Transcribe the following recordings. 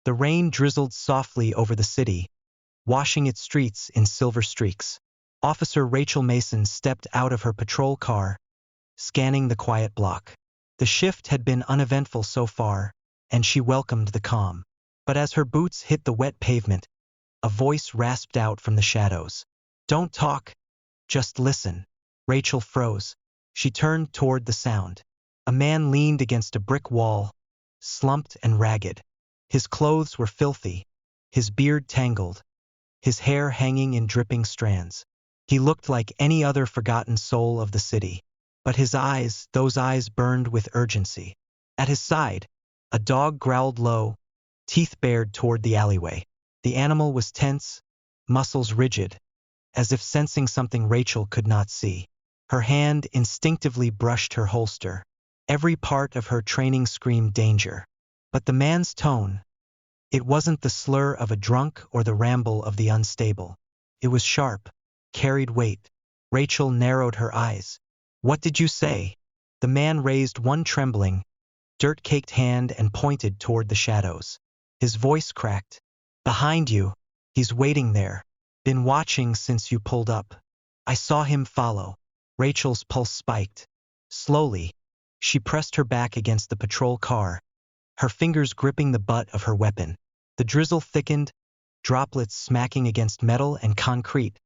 The rain drizzled softly over the city, washing its streets in silver streaks. Officer Rachel Mason stepped out of her patrol car, scanning the quiet block. The shift had been uneventful so far, and she welcomed the calm. But as her boots hit the wet pavement, a voice rasped out from the shadows. "Don't talk, just listen." Rachel froze. She turned toward the sound. A man leaned against a brick wall, slumped and ragged. His clothes were filthy, his beard tangled, his hair hanging in dripping strands. He looked like any other forgotten soul of the city. But his eyes, those eyes burned with urgency. At his side, a dog growled low, teeth bared toward the alleyway. The animal was tense, muscles rigid, as if sensing something Rachel could not see. Her hand instinctively brushed her holster. Every part of her training screamed danger. But the man's tone, it wasn't the slur of a drunk or the ramble of the unstable. It was sharp, carried weight. Rachel narrowed her eyes. "What did you say?" The man raised one trembling, dirt-caked hand and pointed toward the shadows. His voice cracked. "Behind you. He's waiting there. Been watching since you pulled up. I saw him follow." Rachel's pulse spiked. Slowly, she pressed her back against the patrol car, her fingers gripping the butt of her weapon. The drizzle thickened, droplets smacking against metal and concrete,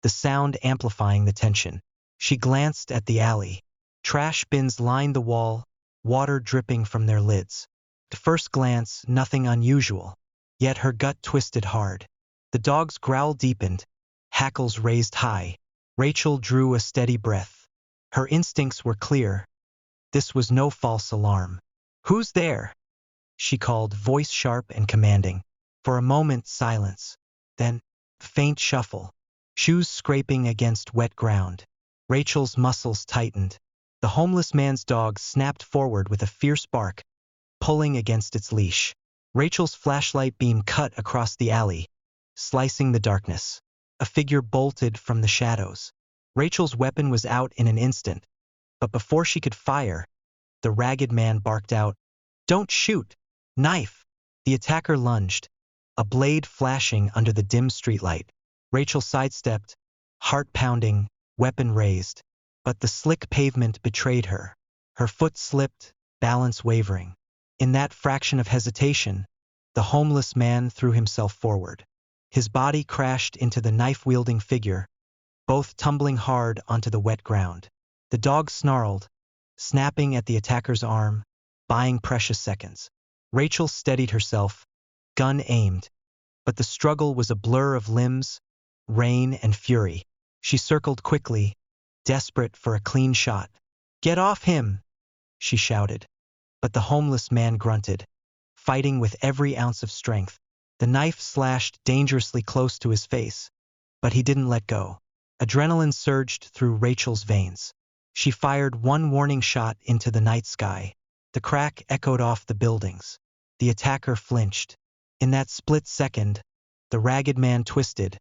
the sound amplifying the tension. She glanced at the alley. Trash bins lined the wall, water dripping from their lids. At first glance, nothing unusual. Yet her gut twisted hard. The dog's growl deepened, hackles raised high. Rachel drew a steady breath. Her instincts were clear. This was no false alarm. "Who's there?" she called, voice sharp and commanding. For a moment, silence. Then, faint shuffle. Shoes scraping against wet ground. Rachel's muscles tightened. The homeless man's dog snapped forward with a fierce bark, pulling against its leash. Rachel's flashlight beam cut across the alley, slicing the darkness. A figure bolted from the shadows. Rachel's weapon was out in an instant, but before she could fire, the ragged man barked out, "Don't shoot! Knife!" The attacker lunged, a blade flashing under the dim streetlight. Rachel sidestepped, heart pounding, weapon raised. But the slick pavement betrayed her. Her foot slipped, balance wavering. In that fraction of hesitation, the homeless man threw himself forward. His body crashed into the knife-wielding figure, both tumbling hard onto the wet ground. The dog snarled, snapping at the attacker's arm, buying precious seconds. Rachel steadied herself, gun aimed. But the struggle was a blur of limbs, rain and fury. She circled quickly, desperate for a clean shot. "Get off him!" she shouted. But the homeless man grunted, fighting with every ounce of strength. The knife slashed dangerously close to his face, but he didn't let go. Adrenaline surged through Rachel's veins. She fired one warning shot into the night sky. The crack echoed off the buildings. The attacker flinched. In that split second, the ragged man twisted,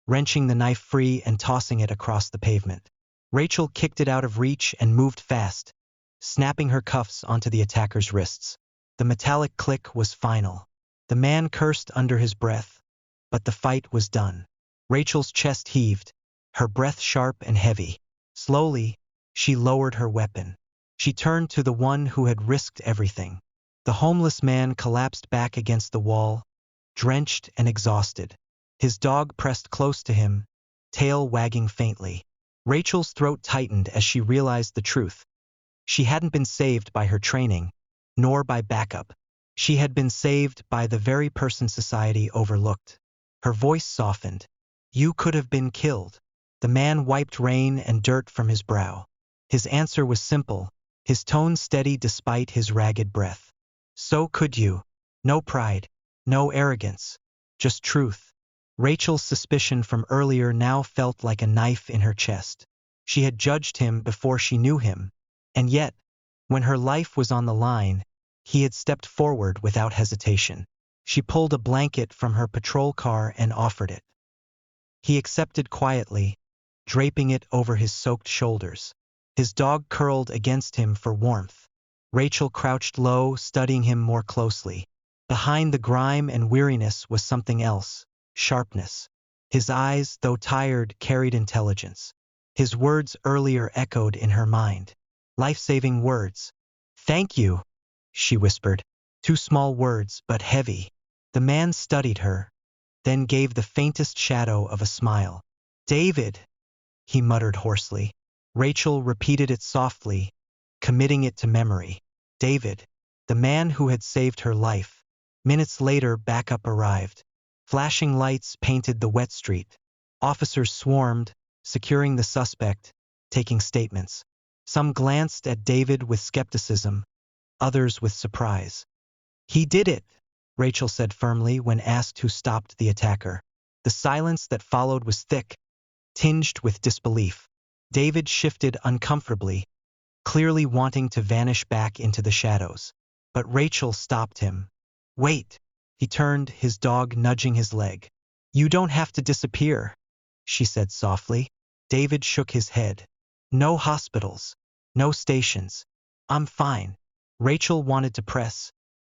wrenching the knife free and tossing it across the pavement. Rachel kicked it out of reach and moved fast, snapping her cuffs onto the attacker's wrists. The metallic click was final. The man cursed under his breath, but the fight was done. Rachel's chest heaved, her breath sharp and heavy. Slowly, she lowered her weapon. She turned to the one who had risked everything. The homeless man collapsed back against the wall, drenched and exhausted. His dog pressed close to him, tail wagging faintly. Rachel's throat tightened as she realized the truth. She hadn't been saved by her training, nor by backup. She had been saved by the very person society overlooked. Her voice softened. "You could have been killed." The man wiped rain and dirt from his brow. His answer was simple, his tone steady despite his ragged breath. "So could you. No pride, no arrogance, just truth." Rachel's suspicion from earlier now felt like a knife in her chest. She had judged him before she knew him, and yet, when her life was on the line, he had stepped forward without hesitation. She pulled a blanket from her patrol car and offered it. He accepted quietly, draping it over his soaked shoulders. His dog curled against him for warmth. Rachel crouched low, studying him more closely. Behind the grime and weariness was something else, sharpness. His eyes, though tired, carried intelligence. His words earlier echoed in her mind. Life-saving words. "Thank you," she whispered. Two small words, but heavy. The man studied her, then gave the faintest shadow of a smile. "David," he muttered hoarsely. Rachel repeated it softly, committing it to memory. David, the man who had saved her life. Minutes later, backup arrived. Flashing lights painted the wet street. Officers swarmed, securing the suspect, taking statements. Some glanced at David with skepticism, others with surprise. "He did it," Rachel said firmly when asked who stopped the attacker. The silence that followed was thick, tinged with disbelief. David shifted uncomfortably, clearly wanting to vanish back into the shadows. But Rachel stopped him. "Wait." He turned, his dog nudging his leg. "You don't have to disappear," she said softly. David shook his head. "No hospitals. No stations. I'm fine." Rachel wanted to press,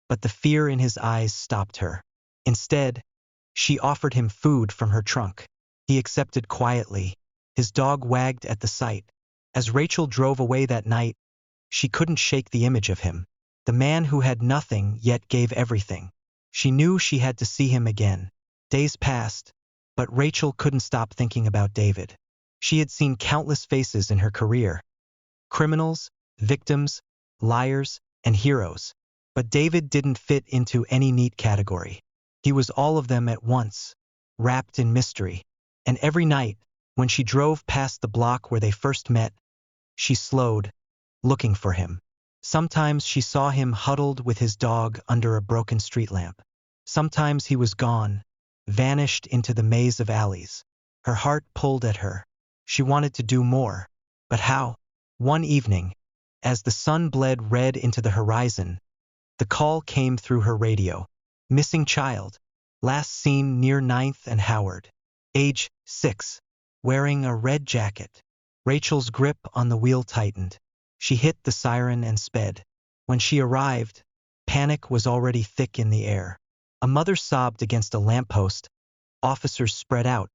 but the fear in his eyes stopped her. Instead, she offered him food from her trunk. He accepted quietly. His dog wagged at the sight. As Rachel drove away that night, she couldn't shake the image of him. The man who had nothing yet gave everything. She knew she had to see him again. Days passed, but Rachel couldn't stop thinking about David. She had seen countless faces in her career. Criminals, victims, liars, and heroes. But David didn't fit into any neat category. He was all of them at once, wrapped in mystery. And every night, when she drove past the block where they first met, she slowed, looking for him. Sometimes she saw him huddled with his dog under a broken street lamp. Sometimes he was gone, vanished into the maze of alleys. Her heart pulled at her. She wanted to do more. But how? One evening, as the sun bled red into the horizon, the call came through her radio. "Missing child. Last seen near 9th and Howard. Age 6. Wearing a red jacket." Rachel's grip on the wheel tightened. She hit the siren and sped. When she arrived, panic was already thick in the air. A mother sobbed against a lamppost. Officers spread out.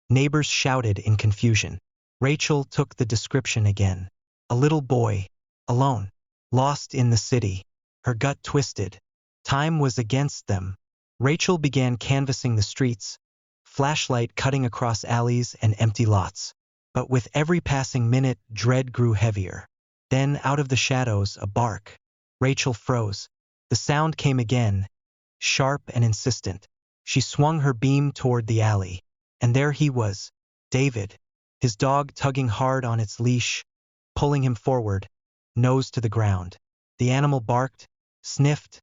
Neighbors shouted in confusion. Rachel took the description again. A little boy, alone, lost in the city. Her gut twisted. Time was against them. Rachel began canvassing the streets, flashlight cutting across alleys and empty lots. But with every passing minute, dread grew heavier. Then, out of the shadows, a bark. Rachel froze. The sound came again, sharp and insistent. She swung her beam toward the alley. And there he was, David, his dog tugging hard on its leash, pulling him forward, nose to the ground. The animal barked, sniffed,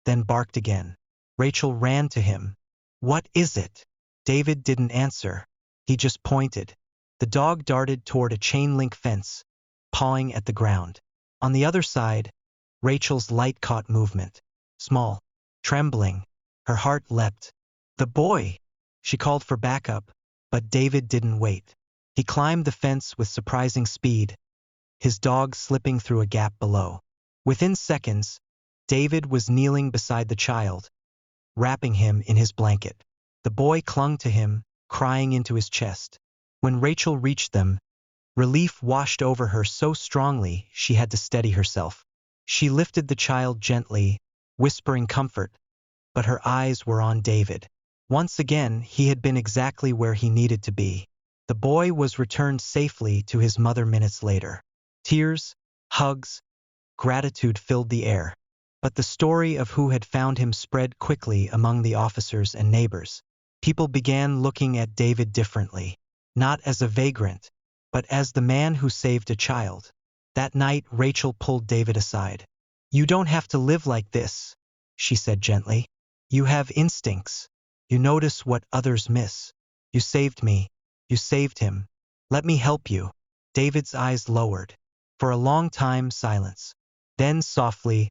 then barked again. Rachel ran to him. "What is it?" David didn't answer. He just pointed. The dog darted toward a chain-link fence, pawing at the ground. On the other side, Rachel's light caught movement. Small, trembling, her heart leapt. "The boy!" She called for backup, but David didn't wait. He climbed the fence with surprising speed, his dog slipping through a gap below. Within seconds, David was kneeling beside the child, wrapping him in his blanket. The boy clung to him, crying into his chest. When Rachel reached them, relief washed over her so strongly she had to steady herself. She lifted the child gently, whispering comfort, but her eyes were on David. Once again, he had been exactly where he needed to be. The boy was returned safely to his mother minutes later. Tears, hugs, gratitude filled the air. But the story of who had found him spread quickly among the officers and neighbors. People began looking at David differently, not as a vagrant, but as the man who saved a child. That night, Rachel pulled David aside. "You don't have to live like this," she said gently. "You have instincts. You notice what others miss. You saved me. You saved him. Let me help you." David's eyes lowered. For a long time, silence. Then softly,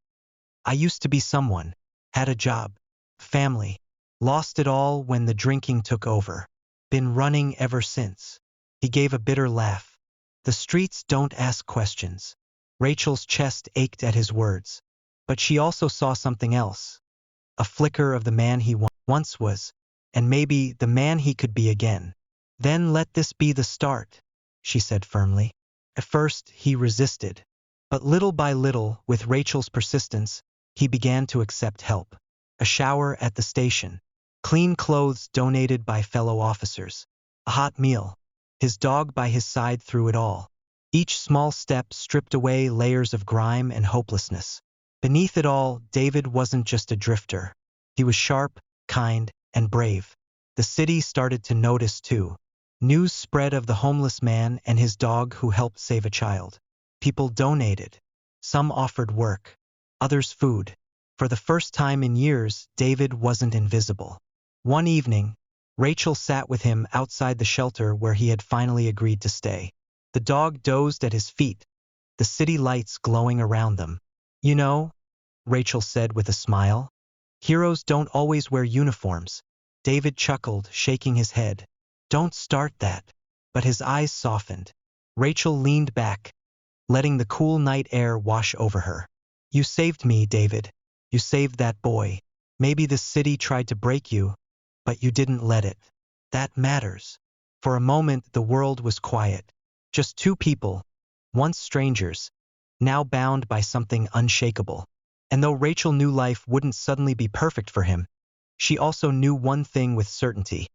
"I used to be someone. Had a job. Family. Lost it all when the drinking took over. Been running ever since." He gave a bitter laugh. "The streets don't ask questions." Rachel's chest ached at his words. But she also saw something else. a flicker of the man he once was, and maybe the man he could be again. Then let this be the start, she said firmly. At first, he resisted. But little by little, with Rachel's persistence, he began to accept help. A shower at the station, clean clothes donated by fellow officers, a hot meal, his dog by his side through it all. Each small step stripped away layers of grime and hopelessness. Beneath it all, David wasn't just a drifter. He was sharp, kind, and brave. The city started to notice too. News spread of the homeless man and his dog who helped save a child. People donated. Some offered work, others food. For the first time in years, David wasn't invisible. One evening, Rachel sat with him outside the shelter where he had finally agreed to stay. The dog dozed at his feet, the city lights glowing around them. You know, Rachel said with a smile, heroes don't always wear uniforms. David chuckled, shaking his head. Don't start that. But his eyes softened. Rachel leaned back, letting the cool night air wash over her. You saved me, David. You saved that boy. Maybe the city tried to break you, but you didn't let it. That matters. For a moment, the world was quiet. Just two people, once strangers, now bound by something unshakable. And though Rachel knew life wouldn't suddenly be perfect for him, she also knew one thing with certainty.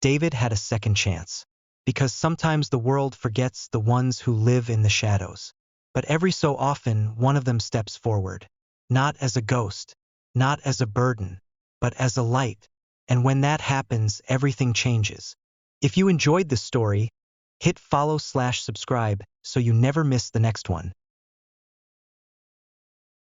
David had a second chance. Because sometimes the world forgets the ones who live in the shadows. But every so often, one of them steps forward. Not as a ghost, not as a burden, but as a light. And when that happens, everything changes. If you enjoyed this story, hit follow/subscribe so you never miss the next one.